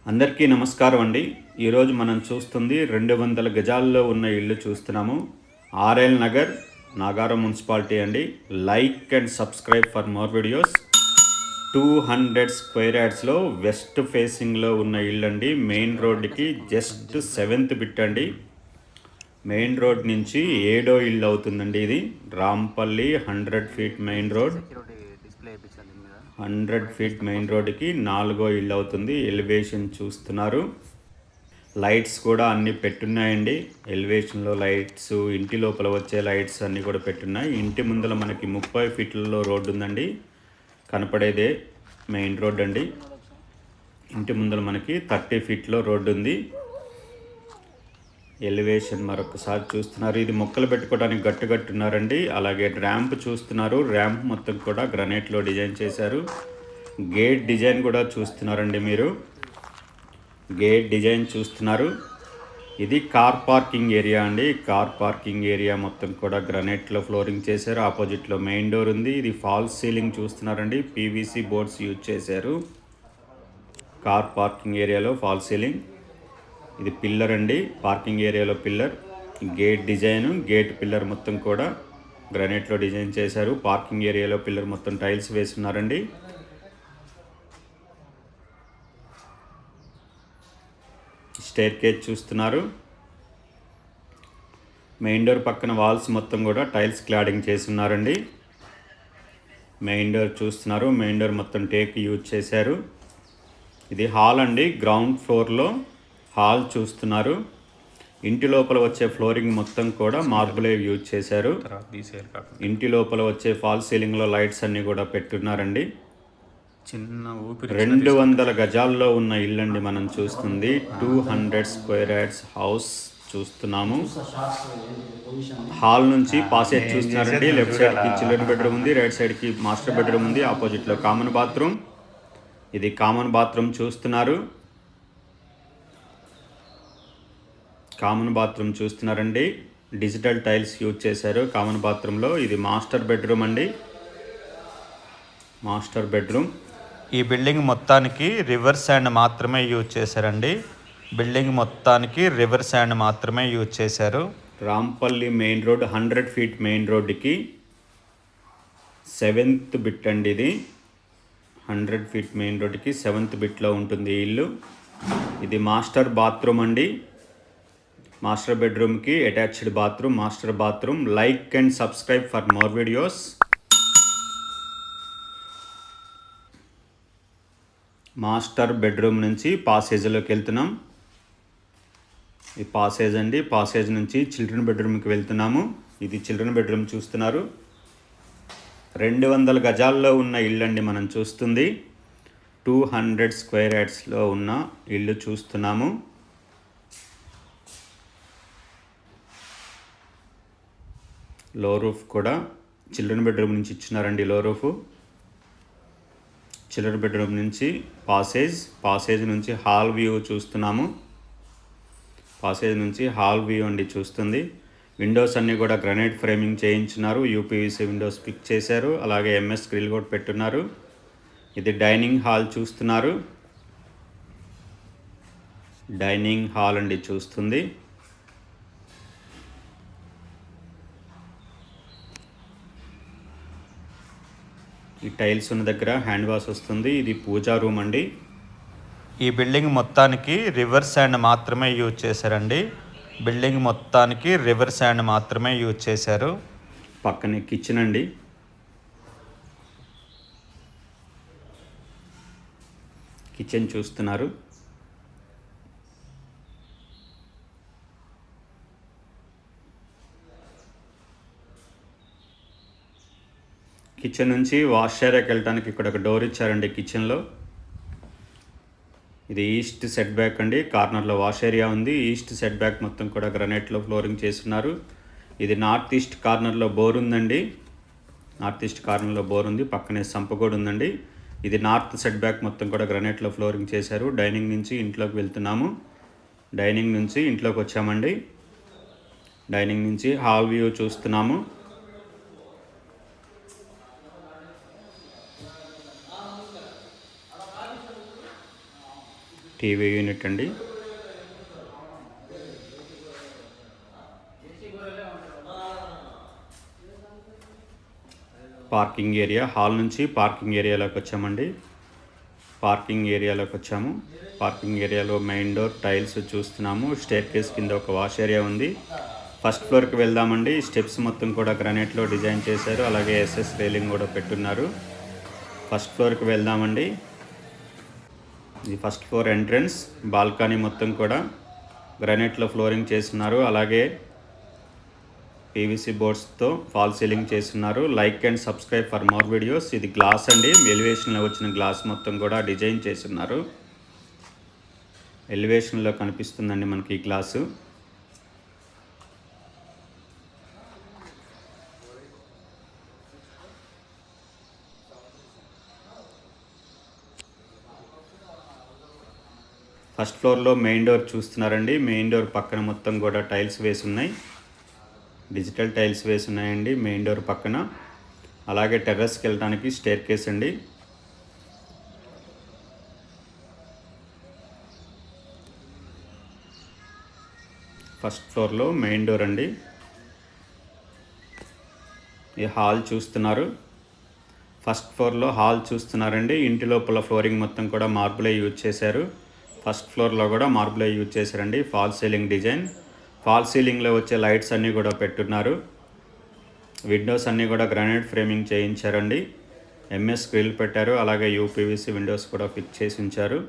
అందరికీ నమస్కారం అండి. ఈరోజు మనం చూస్తుంది 200 గజాల్లో ఉన్న ఇల్లు చూస్తున్నాము. ఆర్ఎల్ నగర్, నాగారం మున్సిపాలిటీ అండి. Like and subscribe for more videos. 200 square యార్డ్స్లో వెస్ట్ ఫేసింగ్లో ఉన్న ఇల్లు అండి. మెయిన్ రోడ్డుకి జస్ట్ 7th బిట్ అండి. మెయిన్ రోడ్ నుంచి 7వ ఇల్లు అవుతుందండి. ఇది Rampalli 100 feet main road. 100 feet main రోడ్డుకి 4వ ఇల్లు అవుతుంది. ఎలివేషన్ చూస్తున్నారు. లైట్స్ కూడా అన్నీ పెట్టున్నాయండి. ఎలివేషన్లో లైట్స్, ఇంటి లోపల వచ్చే లైట్స్ అన్నీ కూడా పెట్టున్నాయి. ఇంటి ముందర మనకి 30 ఫీట్లలో రోడ్డు ఉందండి. కనపడేదే మెయిన్ రోడ్ అండి. ఇంటి ముందర మనకి 30 ఫీట్లో రోడ్డు ఉంది. ఎలివేషన్ మరొకసారి చూస్తున్నారు. ఇది మొక్కలు పెట్టుకోవడానికి గట్టున్నారండి. అలాగే ర్యాంప్ చూస్తున్నారు. ర్యాంప్ మొత్తం కూడా గ్రనైట్లో డిజైన్ చేశారు. గేట్ డిజైన్ కూడా చూస్తున్నారండి. మీరు గేట్ డిజైన్ చూస్తున్నారు. ఇది కార్ పార్కింగ్ ఏరియా అండి. కార్ పార్కింగ్ ఏరియా మొత్తం కూడా గ్రనైట్లో ఫ్లోరింగ్ చేశారు. ఆపోజిట్లో మెయిన్ డోర్ ఉంది. ఇది ఫాల్స్ సీలింగ్ చూస్తున్నారండి. పీవీసీ బోర్డ్స్ యూజ్ చేశారు. కార్ పార్కింగ్ ఏరియాలో ఫాల్స్ సీలింగ్. ఇది పిల్లర్ అండి. పార్కింగ్ ఏరియాలో pillar. Gate design, gate pillar మొత్తం కూడా గ్రానైట్లో డిజైన్ చేశారు. పార్కింగ్ ఏరియాలో పిల్లర్ మొత్తం టైల్స్ వేస్తున్నారండి. స్టైర్ కేజ్ చూస్తున్నారు. మెయిన్ డోర్ పక్కన వాల్స్ మొత్తం కూడా టైల్స్ క్లాడింగ్ చేస్తున్నారండి. మెయిన్ డోర్ చూస్తున్నారు. మెయిన్ డోర్ మొత్తం టేక్ యూజ్ చేశారు. ఇది హాల్ అండి. గ్రౌండ్ ఫ్లోర్లో హాల్ చూస్తున్నారు. ఇంటి లోపల వచ్చే ఫ్లోరింగ్ మొత్తం కూడా మార్బులే యూజ్ చేశారు. ఇంటి లోపల వచ్చే ఫాల్ సీలింగ్లో లైట్స్ అన్నీ కూడా పెట్టున్నారండి. 200 గజాల్లో ఉన్న ఇల్లండి మనం చూస్తుంది. 200 స్క్వేర్ యార్డ్స్ హౌస్ చూస్తున్నాము. హాల్ నుంచి పాసేజ్ చూస్తున్నారండి. లెఫ్ట్ సైడ్కి చిల్డ్రన్ బెడ్రూమ్ ఉంది. రైట్ సైడ్కి మాస్టర్ బెడ్రూమ్ ఉంది. ఆపోజిట్లో కామన్ బాత్రూమ్. ఇది కామన్ బాత్రూమ్ చూస్తున్నారు. కామన్ బాత్రూమ్ చూస్తున్నారండి. డిజిటల్ టైల్స్ యూజ్ చేశారు కామన్ బాత్రూంలో. ఇది మాస్టర్ బెడ్రూమ్ అండి. Master bedroom. ఈ బిల్డింగ్ మొత్తానికి రివర్ శాండ్ మాత్రమే యూజ్ చేశారండి. బిల్డింగ్ మొత్తానికి రివర్ శాండ్ మాత్రమే యూజ్ చేశారు. Rampalli main road 100 feet main రోడ్డుకి 7th బిట్ అండి. ఇది 100 ఫీట్ మెయిన్ రోడ్డుకి 7th బిట్లో ఉంటుంది ఈ ఇల్లు. ఇది మాస్టర్ బాత్రూమ్ అండి. మాస్టర్ బెడ్రూమ్కి attached bathroom, master bathroom. Like and subscribe for more videos. Master bedroom నుంచి పాసేజ్లోకి వెళ్తున్నాం. ఈ పాసేజ్ అండి. పాసేజ్ నుంచి చిల్డ్రన్ బెడ్రూమ్కి వెళ్తున్నాము. ఇది చిల్డ్రన్ బెడ్రూమ్ చూస్తున్నారు. 200 గజాల్లో ఉన్న ఇల్లు అండి మనం చూస్తుంది. 200 స్క్వేర్ యార్డ్స్లో ఉన్న ఇల్లు చూస్తున్నాము. లో రూఫ్ కూడా చిల్డ్రన్ బెడ్రూమ్ నుంచి ఇచ్చినారండి. Low roof. చిల్డ్రన్ బెడ్రూమ్ నుంచి పాసేజ్ నుంచి హాల్ వ్యూ చూస్తున్నాము. పాసేజ్ నుంచి హాల్ వ్యూ అండి చూస్తుంది. విండోస్ అన్నీ కూడా గ్రానైట్ ఫ్రేమింగ్ చేయించినారు. యూపీవీసీ విండోస్ పిక్ చేశారు. అలాగే ఎంఎస్ గ్రిల్ కూడా పెట్టున్నారు. ఇది డైనింగ్ హాల్ చూస్తున్నారు. డైనింగ్ హాల్ అండి చూస్తుంది. ఈ టైల్స్ ఉన్న దగ్గర హ్యాండ్ వాష్ వస్తుంది. ఇది పూజా రూమ్ అండి. ఈ బిల్డింగ్ మొత్తానికి రివర్ శాండ్ మాత్రమే యూజ్ చేశారండి. బిల్డింగ్ మొత్తానికి రివర్ శాండ్ మాత్రమే యూజ్ చేశారు. పక్కనే కిచెన్ అండి. కిచెన్ చూస్తున్నారు. కిచెన్ నుంచి వాష్ ఏరియాకి వెళ్ళడానికి ఇక్కడ ఒక డోర్ ఇచ్చారండి కిచెన్లో. ఇది ఈస్ట్ సెట్ బ్యాక్ అండి. కార్నర్లో వాష్ ఏరియా ఉంది. ఈస్ట్ సెట్ బ్యాక్ మొత్తం కూడా గ్రానైట్లో ఫ్లోరింగ్ చేస్తున్నారు. ఇది నార్త్ ఈస్ట్ కార్నర్లో బోర్ ఉందండి. నార్త్ ఈస్ట్ కార్నర్లో బోర్ ఉంది. పక్కనే సంప కూడా ఉందండి. ఇది నార్త్ సెట్ బ్యాక్ మొత్తం కూడా గ్రానైట్లో ఫ్లోరింగ్ చేశారు. డైనింగ్ నుంచి ఇంట్లోకి వెళ్తున్నాము. డైనింగ్ నుంచి ఇంట్లోకి వచ్చామండి. డైనింగ్ నుంచి హాల్ వ్యూ చూస్తున్నాము. టీవీ యూనిట్ అండి. పార్కింగ్ ఏరియా, హాల్ నుంచి పార్కింగ్ ఏరియాలోకి వచ్చామండి. పార్కింగ్ ఏరియాలో మెయిన్ డోర్ టైల్స్ చూస్తున్నాము. స్టేర్ కేస్ కింద ఒక వాష్ ఏరియా ఉంది. ఫస్ట్ ఫ్లోర్కి వెళ్దామండి. స్టెప్స్ మొత్తం కూడా గ్రానైట్లో డిజైన్ చేశారు. అలాగే ఎస్ఎస్ రైలింగ్ కూడా పెట్టున్నారు. ఫస్ట్ ఫ్లోర్కి వెళ్దామండి. ఇది ఫస్ట్ ఫ్లోర్ ఎంట్రన్స్. బాల్కనీ మొత్తం కూడా గ్రానైట్లో ఫ్లోరింగ్ చేస్తున్నారు. అలాగే పీవీసీ బోర్డ్స్తో ఫాల్ సీలింగ్ చేస్తున్నారు. Like and subscribe for more videos. ఇది గ్లాస్ అండి. ఎలివేషన్లో వచ్చిన గ్లాస్ మొత్తం కూడా డిజైన్ చేస్తున్నారు. ఎలివేషన్లో కనిపిస్తుందండి మనకి ఈ గ్లాసు. ఫస్ట్ ఫ్లోర్లో మెయిన్ డోర్ చూస్తున్నారండి. మెయిన్ డోర్ పక్కన మొత్తం కూడా టైల్స్ వేసి ఉన్నాయి. డిజిటల్ టైల్స్ వేసి ఉన్నాయండి మెయిన్ డోర్ పక్కన. అలాగే టెర్రస్కి వెళ్ళడానికి స్టేర్ కేస్ అండి. ఫస్ట్ ఫ్లోర్లో మెయిన్ డోర్ అండి. ఈ హాల్ చూస్తున్నారు. ఫస్ట్ ఫ్లోర్లో హాల్ చూస్తున్నారండి. ఇంటి లోపల ఫ్లోరింగ్ మొత్తం కూడా మార్బులే యూజ్ చేశారు. ఫస్ట్ ఫ్లోర్లో కూడా మార్బులే యూజ్ చేశారండి. Fall ceiling design. ఫాల్ సీలింగ్లో వచ్చే లైట్స్ అన్నీ కూడా పెట్టున్నారు. విండోస్ అన్నీ కూడా గ్రానైట్ ఫ్రేమింగ్ చేయించారండి. ఎంఎస్ గ్రిల్ పెట్టారు. అలాగే యూపీవీసీ విండోస్ కూడా ఫిక్స్ చేసి ఉంచారు.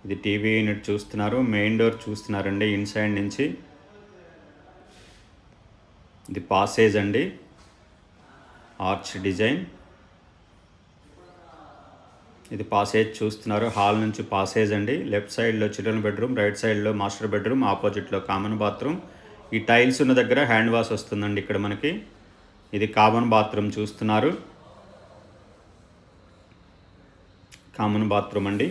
ఇది టీవీ యూనిట్ చూస్తున్నారు. మెయిన్ డోర్ చూస్తున్నారండి ఇన్సైడ్ నుంచి. ఇది పాసేజ్ అండి. Arch design. ఇది పాసేజ్ చూస్తున్నారు. హాల్ నుంచి పాసేజ్ అండి. లెఫ్ట్ సైడ్లో చిల్డ్రన్ బెడ్రూమ్, రైట్ సైడ్లో మాస్టర్ బెడ్రూమ్, ఆపోజిట్లో కామన్ బాత్రూమ్. ఈ టైల్స్ ఉన్న దగ్గర హ్యాండ్ వాష్ వస్తుందండి ఇక్కడ మనకి. ఇది కామన్ బాత్రూమ్ చూస్తున్నారు. కామన్ బాత్రూమ్ అండి.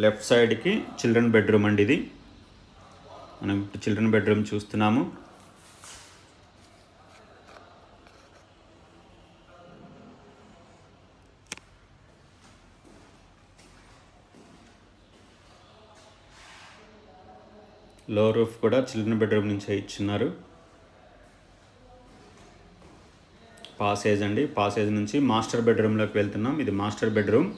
లెఫ్ట్ సైడ్కి చిల్డ్రన్ బెడ్రూమ్ అండి. ఇది మనం ఇప్పుడు చిల్డ్రన్ బెడ్రూమ్ చూస్తున్నాము. లో రూఫ్ కూడా చిల్డ్రన్ బెడ్రూమ్ నుంచే ఇచ్చున్నారు. పాసేజ్ అండి. పాసేజ్ నుంచి మాస్టర్ బెడ్రూమ్లోకి వెళ్తున్నాం. ఇది మాస్టర్ బెడ్రూమ్.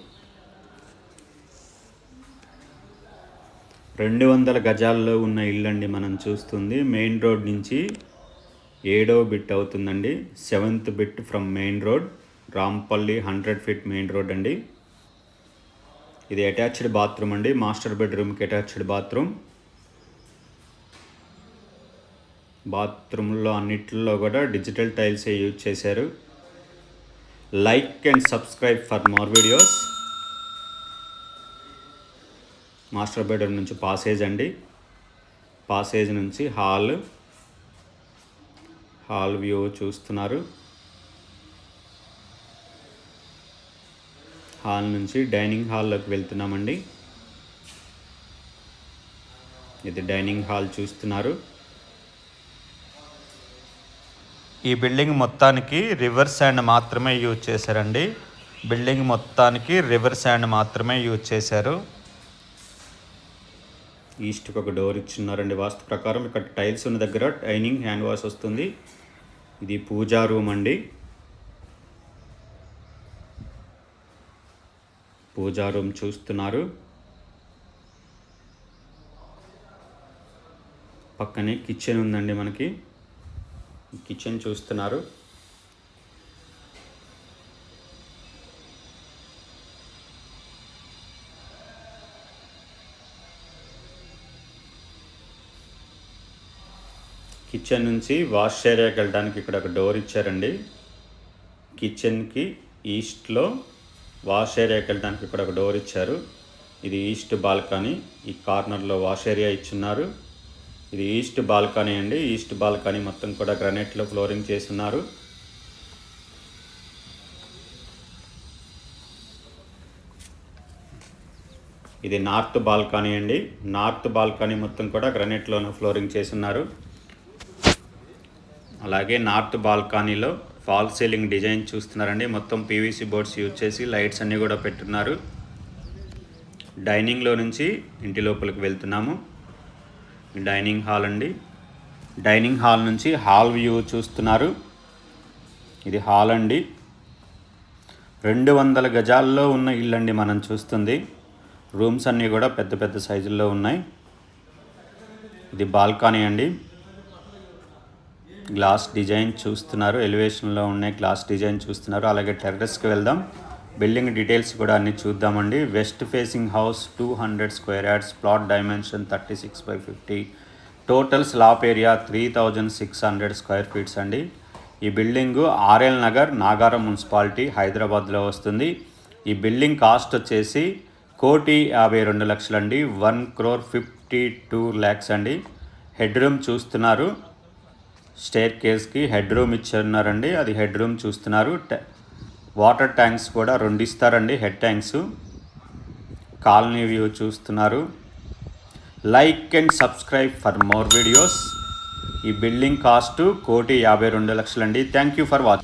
200 గజాల్లో ఉన్న ఇల్లు అండి మనం చూస్తుంది. మెయిన్ రోడ్ నుంచి 7వ బిట్ అవుతుందండి. 7th bit from main road. Rampalli 100 feet main road అండి. ఇది అటాచ్డ్ బాత్రూమ్ అండి. మాస్టర్ బెడ్రూమ్కి అటాచ్డ్ బాత్రూమ్. బాత్రూంలో అన్నిటిలో కూడా డిజిటల్ టైల్సే యూజ్ చేశారు. Like and subscribe for more videos. Master bedroom నుంచి పాసేజ్ అండి. పాసేజ్ నుంచి హాల్ వ్యూ చూస్తున్నారు. హాల్ నుంచి డైనింగ్ హాల్లోకి వెళ్తున్నామండి. ఇది డైనింగ్ హాల్ చూస్తున్నారు. ఈ బిల్డింగ్ మొత్తానికి రివర్ శాండ్ మాత్రమే యూజ్ చేశారండి. బిల్డింగ్ మొత్తానికి రివర్ శాండ్ మాత్రమే యూజ్ చేశారు. ఈస్ట్కి ఒక డోర్ ఇచ్చున్నారండి వాస్తు ప్రకారం. ఇక్కడ టైల్స్ ఉన్న దగ్గర డైనింగ్ హ్యాండ్ వాష్ వస్తుంది. ఇది పూజా రూమ్ అండి. పూజా రూమ్ చూస్తున్నారు. పక్కనే కిచెన్ ఉందండి మనకి. కిచెన్ చూస్తున్నారు. కిచెన్ నుంచి వాష్ ఏరియాకి వెళ్ళడానికి ఇక్కడ ఒక డోర్ ఇచ్చారండి. కిచెన్కి ఈస్ట్లో వాష్ ఏరియాకి వెళ్ళడానికి ఇక్కడ ఒక డోర్ ఇచ్చారు. ఇది ఈస్ట్ బాల్కనీ. ఈ కార్నర్లో వాష్ ఏరియా ఇచ్చున్నారు. ఇది ఈస్ట్ బాల్కనీ అండి. ఈస్ట్ బాల్కనీ మొత్తం కూడా గ్రానైట్లో ఫ్లోరింగ్ చేస్తున్నారు. ఇది నార్త్ బాల్కనీ అండి. నార్త్ బాల్కనీ మొత్తం కూడా గ్రానైట్లోనే ఫ్లోరింగ్ చేస్తున్నారు. అలాగే నార్త్ బాల్కనీలో ఫాల్ సీలింగ్ డిజైన్ చూస్తున్నారండి. మొత్తం పీవీసీ బోర్డ్స్ యూజ్ చేసి లైట్స్ అన్నీ కూడా పెట్టున్నారు. డైనింగ్లో నుంచి ఇంటి లోపలికి వెళ్తున్నాము. డైనింగ్ హాల్ అండి. డైనింగ్ హాల్ నుంచి హాల్ వ్యూ చూస్తున్నారు. ఇది హాల్ అండి. 200 గజాల్లో ఉన్న ఇల్లండి మనం చూస్తుంది. రూమ్స్ అన్నీ కూడా పెద్ద పెద్ద సైజుల్లో ఉన్నాయి. ఇది బాల్కనీ అండి. గ్లాస్ డిజైన్ చూస్తున్నారు. ఎలివేషన్లో ఉన్న గ్లాస్ డిజైన్ చూస్తున్నారు. అలాగే టెర్రస్కి వెళ్దాం. బిల్డింగ్ డీటెయిల్స్ కూడా అన్నీ చూద్దామండి. West facing house 200 square yards, plot dimension 36/50, total slab area 3600 square feets అండి. ఈ building RL Nagar, Nagaram municipality, హైదరాబాద్లో వస్తుంది. ఈ బిల్డింగ్ కాస్ట్ వచ్చేసి 1,52,00,000 అండి. 1,52,00,000 అండి. హెడ్ రూమ్ చూస్తున్నారు. స్టేర్ కేస్కి హెడ్ రూమ్ ఇచ్చున్నారండి. అది హెడ్ రూమ్ చూస్తున్నారు. వాటర్ ట్యాంక్స్ కూడా 2 ఇస్తారండి, హెడ్ ట్యాంక్స్. కాలనీ వ్యూ చూస్తున్నారు. Like and subscribe for more videos. ఈ బిల్డింగ్ కాస్ట్ 1,52,00,000 అండి. Thank you for watching.